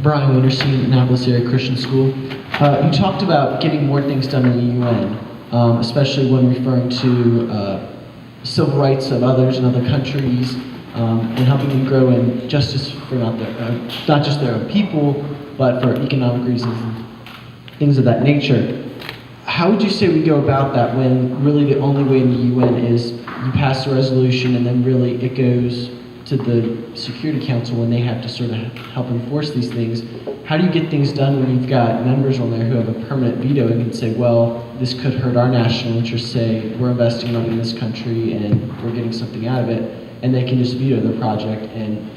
Brian Winterstein, Annapolis Area Christian School. You talked about getting more things done in the UN, especially when referring to civil rights of others in other countries, and helping them grow in justice for not just their own people, but for economic reasons and things of that nature. How would you say we go about that when really the only way in the UN is you pass a resolution and then really it goes to the Security Council when they have to sort of help enforce these things? How do you get things done when you've got members on there who have a permanent veto and can say, well, this could hurt our national interests, say we're investing money in this country and we're getting something out of it, and they can just veto their project and,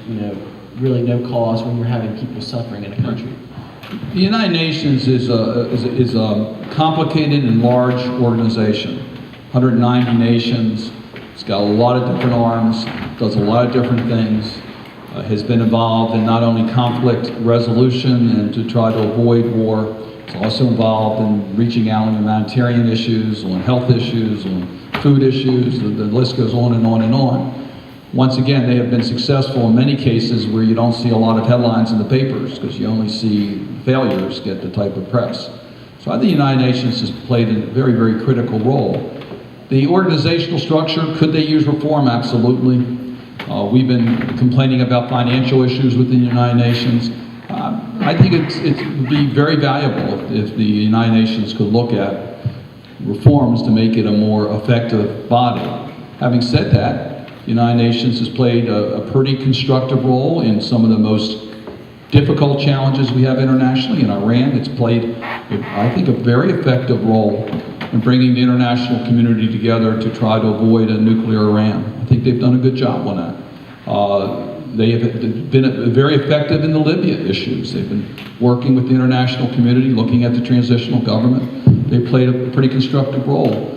really no cause when you're having people suffering in a country? The United Nations is a complicated and large organization. 190 nations. It's got a lot of different arms, does a lot of different things, has been involved in not only conflict resolution and to try to avoid war, it's also involved in reaching out on humanitarian issues, on health issues, on food issues, the list goes on and on and on. Once again, they have been successful in many cases where you don't see a lot of headlines in the papers because you only see failures get the type of press. So I think the United Nations has played a very, very critical role. The organizational structure, could they use reform? Absolutely. We've been complaining about financial issues within the United Nations. I think it would be very valuable if the United Nations could look at reforms to make it a more effective body. Having said that, the United Nations has played a pretty constructive role in some of the most difficult challenges we have internationally. In Iran, it's played, I think, a very effective role in bringing the international community together to try to avoid a nuclear Iran. I think they've done a good job on that. They have been very effective in the Libya issues. They've been working with the international community, looking at the transitional government. They played a pretty constructive role.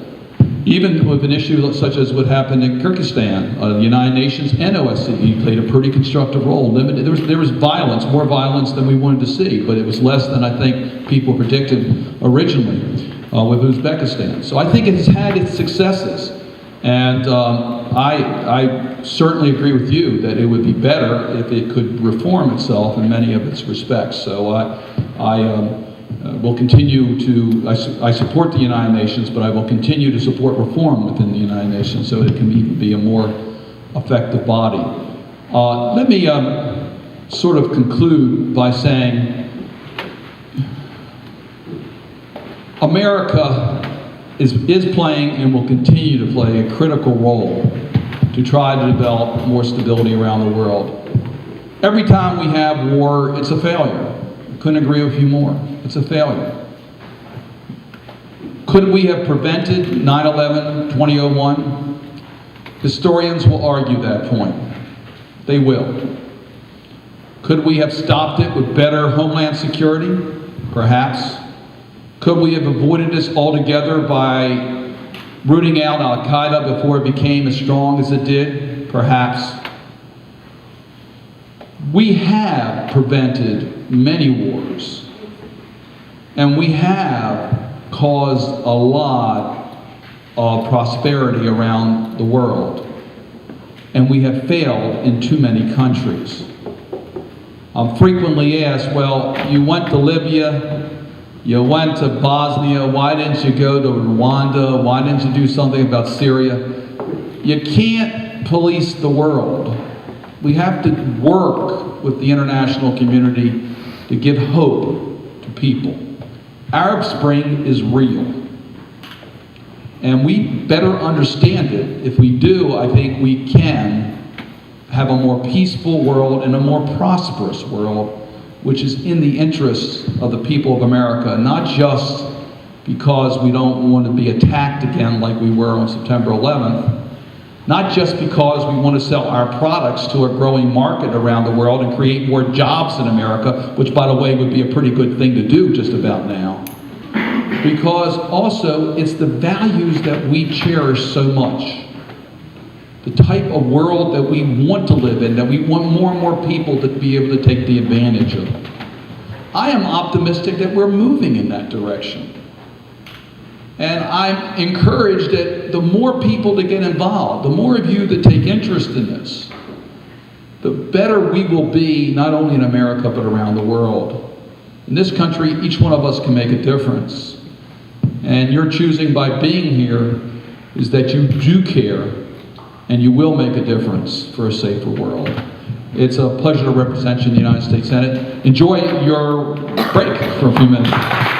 Even with an issue such as what happened in Kyrgyzstan, the United Nations and OSCE played a pretty constructive role. There was violence, more violence than we wanted to see, but it was less than I think people predicted originally with Uzbekistan. So I think it has had its successes. And I certainly agree with you that it would be better if it could reform itself in many of its respects. So I will continue to, I support the United Nations, but I will continue to support reform within the United Nations so it can even be a more effective body. Let me sort of conclude by saying America is playing and will continue to play a critical role to try to develop more stability around the world. Every time we have war, it's a failure. Couldn't agree with you more. It's a failure. Could we have prevented 9/11, 2001? Historians will argue that point. They will. Could we have stopped it with better homeland security? Perhaps. Could we have avoided this altogether by rooting out Al-Qaeda before it became as strong as it did? Perhaps. We have prevented many wars, and we have caused a lot of prosperity around the world, and we have failed in too many countries. I'm frequently asked, well, you went to Libya, you went to Bosnia, why didn't you go to Rwanda? Why didn't you do something about Syria? You can't police the world. We have to work with the international community to give hope to people. Arab Spring is real. And we better understand it. If we do, I think we can have a more peaceful world and a more prosperous world, which is in the interests of the people of America, not just because we don't want to be attacked again like we were on September 11th, not just because we want to sell our products to a growing market around the world and create more jobs in America, which, by the way, would be a pretty good thing to do just about now, because also it's the values that we cherish so much. The type of world that we want to live in, that we want more and more people to be able to take the advantage of. I am optimistic that we're moving in that direction. And I'm encouraged that the more people that get involved, the more of you that take interest in this, the better we will be, not only in America, but around the world. In this country, each one of us can make a difference. And your choosing by being here is that you do care, and you will make a difference for a safer world. It's a pleasure to represent you in the United States Senate. Enjoy your break for a few minutes.